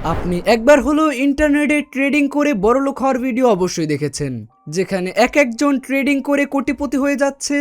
আপনি একবার হলো ইন্টারনেটে ট্রেডিং করে বড়লোক হওয়ার ভিডিও অবশ্যই দেখেছেন, যেখানে এক একজন ট্রেডিং করে কোটিপতি হয়ে যাচ্ছে,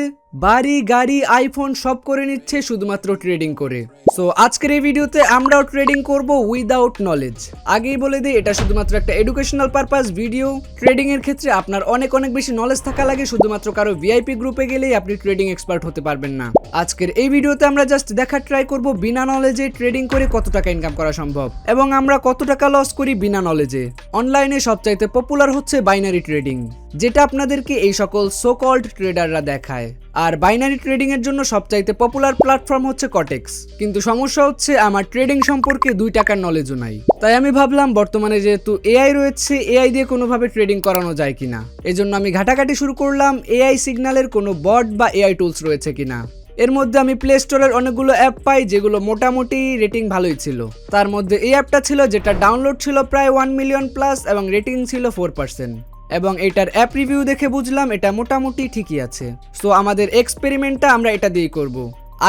বাড়ি গাড়ি আইফোন সব করে নিচ্ছে শুধুমাত্র ট্রেডিং করে। সো আজকের এই ভিডিওতে আমরাও ট্রেডিং করব উইদাউট নলেজ। আগেই বলে দিই, এটা শুধুমাত্র একটা এডুকেশনাল পারপাস ভিডিও। ট্রেডিং এর ক্ষেত্রে আপনার অনেক অনেক বেশি নলেজ থাকা লাগে, শুধুমাত্র কারো ভিআইপি গ্রুপে গেলেই আপনি ট্রেডিং এক্সপার্ট হতে পারবেন না। আজকের এই ভিডিওতে আমরা জাস্ট দেখার ট্রাই করব বিনা নলেজে ট্রেডিং করে কত টাকা ইনকাম করা সম্ভব এবং আমরা কত টাকা লস করি বিনা নলেজে। অনলাইনে সবচাইতে পপুলার হচ্ছে বাইনারি ট্রেডিং, যেটা আপনাদেরকে এই সকল সো কল্ড ট্রেডাররা দেখায়। আর বাইনারি ট্রেডিং এর জন্য সবচাইতে পপুলার প্ল্যাটফর্ম হচ্ছে কটেক্স। কিন্তু সমস্যা হচ্ছে আমার ট্রেডিং সম্পর্কে 2 টাকার নলেজও নাই। তাই আমি ভাবলাম বর্তমানে যেহেতু এআই রয়েছে, এআই দিয়ে কোনোভাবে ট্রেডিং করানো যায় কিনা। এজন্য আমি ঘাটাঘাটি শুরু করলাম এআই সিগন্যালের কোনো বট বা এআই টুলস রয়েছে কিনা। এর মধ্যে আমি প্লে স্টোরের অনেকগুলো অ্যাপ পাই যেগুলো মোটামুটি রেটিং ভালোই ছিল। তার মধ্যে এই অ্যাপটা ছিল যেটা ডাউনলোড ছিল প্রায় 1 মিলিয়ন প্লাস এবং রেটিং ছিল 4%। এবং এটার অ্যাপ রিভিউ দেখে বুঝলাম এটা মোটামুটি ঠিকই আছে। সো আমাদের এক্সপেরিমেন্টটা আমরা এটা দিয়েই করব।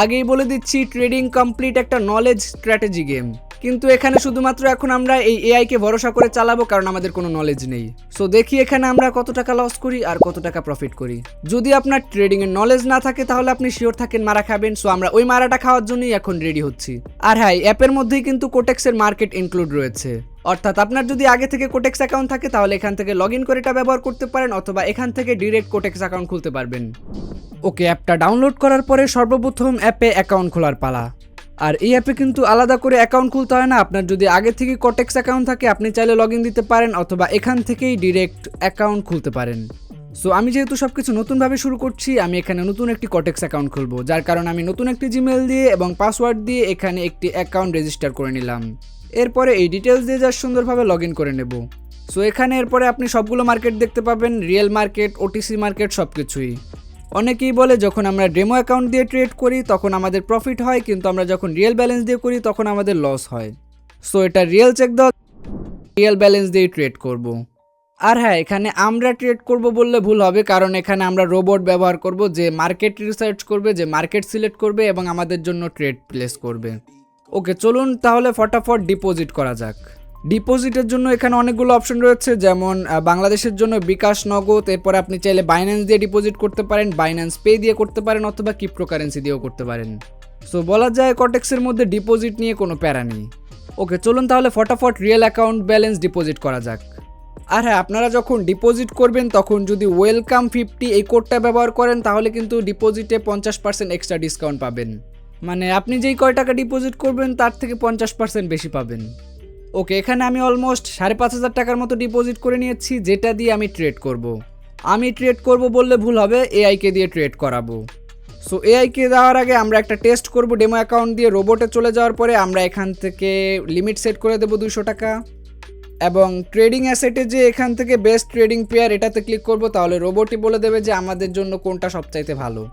আগেই বলে দিচ্ছি, ট্রেডিং কমপ্লিট একটা নলেজ স্ট্র্যাটেজি গেম। কিন্তু এখানে শুধুমাত্র এখন আমরা এই এআই কে ভরসা করে চালাবো, কারণ আমাদের কোনো নলেজ নেই। সো দেখি এখানে আমরা কত টাকা লস করি আর কত টাকা প্রফিট করি। যদি আপনার ট্রেডিং এর নলেজ না থাকে তাহলে আপনি শিওর থাকেন মারা খাবেন। সো আমরা ওই মারাটা খাওয়ার জন্যই এখন রেডি হচ্ছি। আর হ্যাঁ, অ্যাপের মধ্যেই কিন্তু কোটেক্সের মার্কেট ইনক্লুড রয়েছে। অর্থাৎ আপনার যদি আগে থেকে কোটেক্স অ্যাকাউন্ট থাকে তাহলে এখান থেকে লগ ইন করে এটা ব্যবহার করতে পারেন, অথবা এখান থেকে ডিরেক্ট কোটেক্স অ্যাকাউন্ট খুলতে পারবেন। ওকে, অ্যাপটা ডাউনলোড করার পরে সর্বপ্রথম অ্যাপে অ্যাকাউন্ট খোলার পালা। আর এই অ্যাপে কিন্তু আলাদা করে অ্যাকাউন্ট খুলতে হয় না। আপনার যদি আগে থেকে কোটেক্স অ্যাকাউন্ট থাকে আপনি চাইলে লগ ইন দিতে পারেন, অথবা এখান থেকেই ডিরেক্ট অ্যাকাউন্ট খুলতে পারেন। সো আমি যেহেতু সবকিছু নতুনভাবে শুরু করছি, আমি এখানে নতুন একটি কোটেক্স অ্যাকাউন্ট খুলবো, যার কারণে আমি নতুন একটি জিমেল দিয়ে এবং পাসওয়ার্ড দিয়ে এখানে একটি অ্যাকাউন্ট রেজিস্টার করে নিলাম। এরপরে এই ডিটেলস দিয়ে যা সুন্দরভাবে লগ ইন করে নেব। সো এখানে এরপরে আপনি সবগুলো মার্কেট দেখতে পাবেন, রিয়েল মার্কেট, ওটিসি মার্কেট, সব কিছুই। অনেকেই বলে যখন আমরা ডেমো অ্যাকাউন্ট দিয়ে ট্রেড করি তখন আমাদের প্রফিট হয়, কিন্তু আমরা যখন রিয়েল ব্যালেন্স দিয়ে করি তখন আমাদের লস হয়। সো এটা রিয়েল চেক দাও, রিয়েল ব্যালেন্স দিয়ে ট্রেড করব। আর হ্যাঁ, এখানে আমরা ট্রেড করব বললে ভুল হবে, কারণ এখানে আমরা রোবট ব্যবহার করব যে মার্কেট রিসার্চ করবে, যে মার্কেট সিলেক্ট করবে এবং আমাদের জন্য ট্রেড প্লেস করবে। ওকে, চলুন তাহলে ফটাফট ডিপোজিট করা যাক। ডিপোজিটের জন্য এখানে অনেকগুলো অপশন রয়েছে, যেমন বাংলাদেশের জন্য বিকাশ, নগদ। এরপর আপনি চাইলে বাইন্যান্স দিয়ে ডিপোজিট করতে পারেন, বাইন্যান্স পে দিয়ে করতে পারেন, অথবা ক্রিপ্টোকারেন্সি দিয়েও করতে পারেন। সো বলা যায় কটেক্সের মধ্যে ডিপোজিট নিয়ে কোনো প্যারা নেই। ওকে, চলুন তাহলে ফটাফট রিয়েল অ্যাকাউন্ট ব্যালেন্স ডিপোজিট করা যাক। আর হ্যাঁ, আপনারা যখন ডিপোজিট করবেন তখন যদি ওয়েলকাম 50 এই কোডটা ব্যবহার করেন তাহলে কিন্তু ডিপোজিটে 50% এক্সট্রা ডিসকাউন্ট পাবেন। মানে আপনি যেই কয় টাকা ডিপোজিট করবেন তার থেকে 50% বেশি পাবেন। ওকে, এখানে আমি অলমোস্ট 5,500 টাকার মতো ডিপোজিট করে নিয়েছি, যেটা দিয়ে আমি ট্রেড করব। আমি ট্রেড করব বললে ভুল হবে, এআইকে দিয়ে ট্রেড করাবো। সো এআইকে দেওয়ার আগে আমরা একটা টেস্ট করব ডেমো অ্যাকাউন্ট দিয়ে। রোবটে চলে যাওয়ার পরে আমরা এখান থেকে লিমিট সেট করে দেবো 200 টাকা, এবং ট্রেডিং অ্যাসেটে যে এখান থেকে বেস্ট ট্রেডিং পেয়ার এটাতে ক্লিক করব, তাহলে রোবটই বলে দেবে যে আমাদের জন্য কোনটা সবচাইতে ভালো।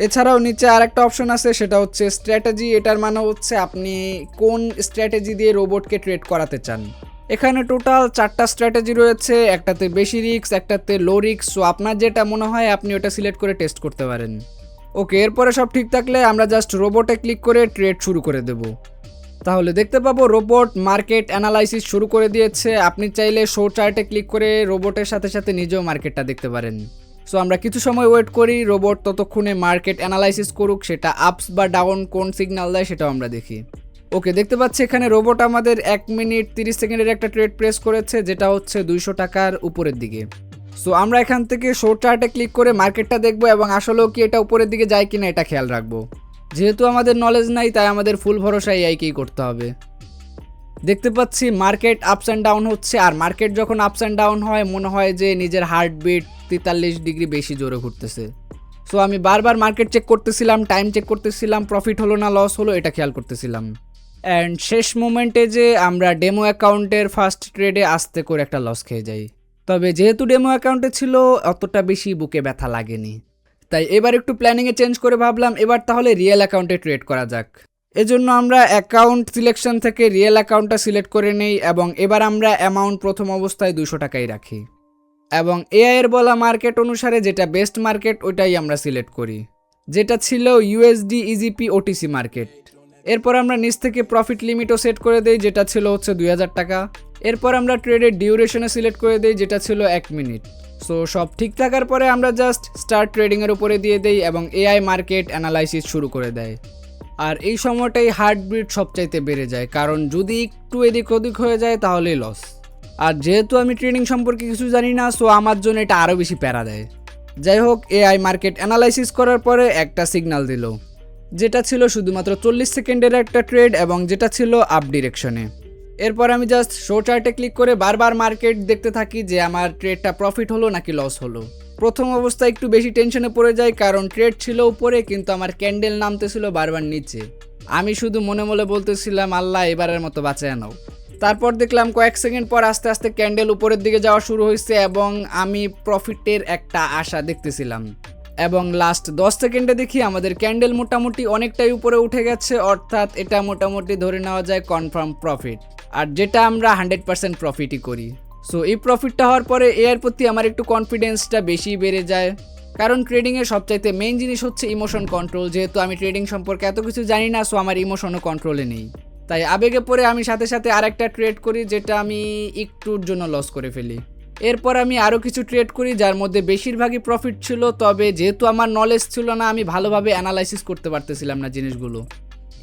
এছাড়াও নিচে আর একটা অপশন আছে, সেটা হচ্ছে স্ট্র্যাটেজি। এটার মানে হচ্ছে আপনি কোন স্ট্র্যাটেজি দিয়ে রোবটকে ট্রেড করাতে চান। এখানে টোটাল 4টা স্ট্র্যাটেজি রয়েছে, একটাতে বেশি রিস্ক, একটাতে লো রিস্ক। সো আপনার যেটা মনে হয় আপনি ওটা সিলেক্ট করে টেস্ট করতে পারেন। ওকে, এরপরে সব ঠিক থাকলে আমরা জাস্ট রোবটে ক্লিক করে ট্রেড শুরু করে দেব। তাহলে দেখতে পাবো রোবট মার্কেট অ্যানালাইসিস শুরু করে দিয়েছে। আপনি চাইলে শো চার্টে ক্লিক করে রোবটের সাথে সাথে নিজেও মার্কেটটা দেখতে পারেন। সো আমরা কিছু সময় ওয়েট করি, রোবট ততক্ষণে মার্কেট অ্যানালাইসিস করুক, সেটা আপস বা ডাউন কোন সিগন্যাল দেয় সেটাও আমরা দেখি। ওকে, দেখতে পাচ্ছি এখানে রোবট আমাদের 1 মিনিট 30 সেকেন্ডের একটা ট্রেড প্রেস করেছে, যেটা হচ্ছে 200 টাকার উপরের দিকে। সো আমরা এখান থেকে শো চার্টে ক্লিক করে মার্কেটটা দেখবো এবং আসলেও কি এটা উপরের দিকে যায় কিনা এটা খেয়াল রাখবো। যেহেতু আমাদের নলেজ নাই তাই আমাদের ফুল ভরসা এআইকেই করতে হবে। দেখতে পাচ্ছি মার্কেট আপস অ্যান্ড ডাউন হচ্ছে, আর মার্কেট যখন আপস অ্যান্ড ডাউন হয় মনে হয় যে নিজের হার্টবিট 43 ডিগ্রি বেশি জোরে ঘুরতেছে। সো আমি বারবার মার্কেট চেক করতেছিলাম, টাইম চেক করতেছিলাম, প্রফিট হলো না লস হলো এটা খেয়াল করতেছিলাম। অ্যান্ড শেষ মোমেন্টে যে আমরা ডেমো অ্যাকাউন্টের ফার্স্ট ট্রেডে আস্তে করে একটা লস খেয়ে যাই। তবে যেহেতু ডেমো অ্যাকাউন্টে ছিল অতটা বেশি বুকে ব্যথা লাগেনি, তাই এবার একটু প্ল্যানিংয়ে চেঞ্জ করে ভাবলাম এবার তাহলে রিয়েল অ্যাকাউন্টে ট্রেড করা যাক। এজন্য আমরা অ্যাকাউন্ট সিলেকশন থেকে রিয়েল অ্যাকাউন্টটা সিলেক্ট করে নেই এবং এবার আমরা অ্যামাউন্ট প্রথম অবস্থায় 200 টাকাই রাখি এবং এআই এর বলা মার্কেট অনুসারে যেটা বেস্ট মার্কেট ওইটাই আমরা সিলেক্ট করি, যেটা ছিল ইউএসডি ইজিপি ওটিসি মার্কেট। এরপর আমরা নিচ থেকে প্রফিট লিমিটও সেট করে দেই, যেটা ছিল হচ্ছে 2000 টাকা। এরপর আমরা ট্রেডের ডিউরেশনে সিলেক্ট করে দেই, যেটা ছিল 1 মিনিট। সো সব ঠিক থাকার পরে আমরা জাস্ট স্টার্ট ট্রেডিংয়ের উপরে দিয়ে দেই এবং এআই মার্কেট অ্যানালাইসিস শুরু করে দেয়। আর এই সময়টাই হার্টবিট সবচাইতে বেড়ে যায়, কারণ যদি একটু এদিক ওদিক হয়ে যায় তাহলেই লস। আর যেহেতু আমি ট্রেডিং সম্পর্কে কিছু জানি না, সো আমার জন্য এটা আরও বেশি প্যারা দেয়। যাই হোক, এআই মার্কেট অ্যানালাইসিস করার পরে একটা সিগন্যাল দিল, যেটা ছিল শুধুমাত্র 40 সেকেন্ডের একটা ট্রেড এবং যেটা ছিল আপ ডিরেকশনে। এরপর আমি জাস্ট শো চার্টে ক্লিক করে বারবার মার্কেট দেখতে থাকি যে আমার ট্রেডটা প্রফিট হলো নাকি লস হলো। প্রথম অবস্থায় একটু বেশি টেনশনে পড়ে যায়, কারণ ট্রেড ছিল উপরে কিন্তু আমার ক্যান্ডেল নামতেছিল বারবার নিচে। আমি শুধু মনে মনে বলতেছিলাম, আল্লাহ এবারের মতো বাঁচায় নাও। তারপর দেখলাম কয়েক সেকেন্ড পর আস্তে আস্তে ক্যান্ডেল উপরের দিকে যাওয়া শুরু হয়েছে এবং আমি প্রফিটের একটা আশা দেখতেছিলাম। এবং লাস্ট 10 সেকেন্ডে দেখি আমাদের ক্যান্ডেল মোটামুটি অনেকটাই উপরে উঠে গেছে, অর্থাৎ এটা মোটামুটি ধরে নেওয়া যায় কনফার্ম প্রফিট, আর যেটা আমরা 100% প্রফিটই করি। সো এই প্রফিটটা হওয়ার পরে এর প্রতি আমার একটু কনফিডেন্সটা বেশি বেড়ে যায়, কারণ ট্রেডিংয়ের সবচাইতে মেইন জিনিস হচ্ছে ইমোশন কন্ট্রোল। যেহেতু আমি ট্রেডিং সম্পর্কে এত কিছু জানি না, সো আমার ইমোশনও কন্ট্রোলে নেই। তাই আবেগে পড়ে আমি সাথে সাথে আরেকটা ট্রেড করি, যেটা আমি একটুর জন্য লস করে ফেলি। এরপর আমি আরও কিছু ট্রেড করি যার মধ্যে বেশিরভাগই প্রফিট ছিল, তবে যেহেতু আমার নলেজ ছিল না, আমি ভালোভাবে অ্যানালাইসিস করতে পারতেছিলাম না জিনিসগুলো।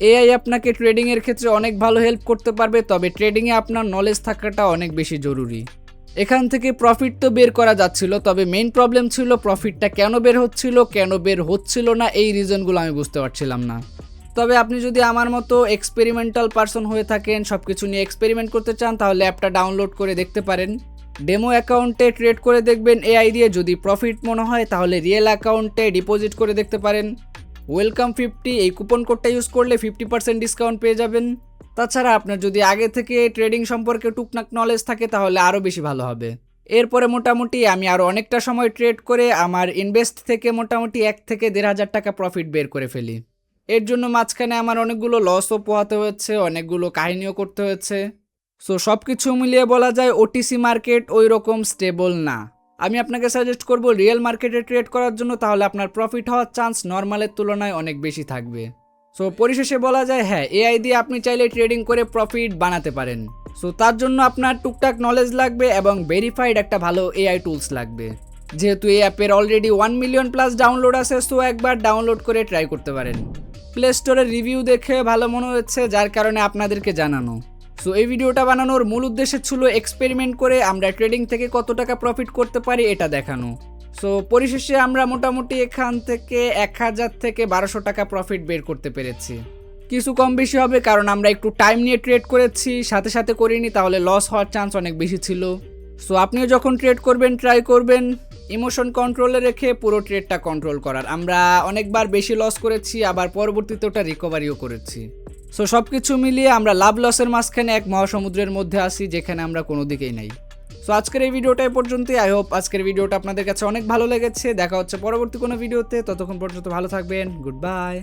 এআই আপনাকে ট্রেডিংয়ের ক্ষেত্রে অনেক ভালো হেল্প করতে পারবে, তবে ট্রেডিংয়ে আপনার নলেজ থাকাটা অনেক বেশি জরুরি। এখান থেকে প্রফিট তো বের করা যাচ্ছিল, তবে মেইন প্রবলেম ছিল প্রফিটটা কেন বের হচ্ছিল না, এই রিজনগুলো আমি বুঝতে পারছিলাম না। তবে আপনি যদি আমার মতো এক্সপেরিমেন্টাল পারসন হয়ে থাকেন, সব কিছু নিয়ে এক্সপেরিমেন্ট করতে চান, তাহলে অ্যাপটা ডাউনলোড করে দেখতে পারেন। ডেমো অ্যাকাউন্টে ট্রেড করে দেখবেন এআই দিয়ে, যদি প্রফিট মনে হয় তাহলে রিয়েল অ্যাকাউন্টে ডিপোজিট করে দেখতে পারেন। ওয়েলকাম 50 এই কুপন কোডটা ইউজ করলে 50% ডিসকাউন্ট পেয়ে যাবেন। তাছাড়া আপনার যদি আগে থেকে ট্রেডিং সম্পর্কে টুকটাক নলেজ থাকে তাহলে আরও বেশি ভালো হবে। এরপরে মোটামুটি আমি আরও অনেকটা সময় ট্রেড করে আমার ইনভেস্ট থেকে মোটামুটি 1 থেকে 1,500 টাকা প্রফিট বের করে ফেলি। এর জন্য মাঝখানে আমার অনেকগুলো লসও পোহাতে হয়েছে, অনেকগুলো কাহিনীও করতে হয়েছে। সো সব কিছু মিলিয়ে বলা যায় ওটিসি মার্কেট ওই রকম স্টেবল না। আমি আপনাকে সাজেস্ট করব রিয়েল মার্কেটে ট্রেড করার জন্য, তাহলে আপনার প্রফিট হওয়ার চান্স নর্মালের তুলনায় অনেক বেশি থাকবে। সো পরিশেষে বলা যায়, হ্যাঁ, এআই দিয়ে আপনি চাইলে ট্রেডিং করে প্রফিট বানাতে পারেন। সো তার জন্য আপনার টুকটাক নলেজ লাগবে এবং ভেরিফাইড একটা ভালো এআই টুলস লাগবে। যেহেতু এই অ্যাপের অলরেডি 1 মিলিয়ন প্লাস ডাউনলোড আছে, সো একবার ডাউনলোড করে ট্রাই করতে পারেন। প্লে স্টোরের রিভিউ দেখে ভালো মনে হচ্ছে, যার কারণে আপনাদেরকে জানানো। সো এই ভিডিওটা বানানোর মূল উদ্দেশ্য ছিল এক্সপেরিমেন্ট করে আমরা ট্রেডিং থেকে কত টাকা প্রফিট করতে পারি এটা দেখানো। সো পরিশেষে আমরা মোটামুটি এখান থেকে 1000 থেকে 1200 টাকা প্রফিট বের করতে পেরেছি। কিছু কম বেশি হবে, কারণ আমরা একটু টাইম নিয়ে ট্রেড করেছি, সাথে সাথে করিনি, তাহলে লস হওয়ার চান্স অনেক বেশি ছিল। সো আপনিও যখন ট্রেড করবেন ট্রাই করবেন ইমোশন কন্ট্রোলে রেখে পুরো ট্রেডটা কন্ট্রোল করার। আমরা অনেকবার বেশি লস করেছি, আবার পরবর্তীতে ওটা রিকভারিও করেছি। সো সব কিছু মিলিয়ে আমরা লাভ লসের মাঝখানে এক মহাসমুদ্রের মধ্যে আসি, যেখানে আমরা কোনো দিকেই নাই। সো আজকের এই ভিডিওটা এই পর্যন্তই। আই হোপ আজকের ভিডিওটা আপনাদের কাছে অনেক ভালো লেগেছে। দেখা হচ্ছে পরবর্তী কোনো ভিডিওতে, ততক্ষণ পর্যন্ত ভালো থাকবেন। Good bye.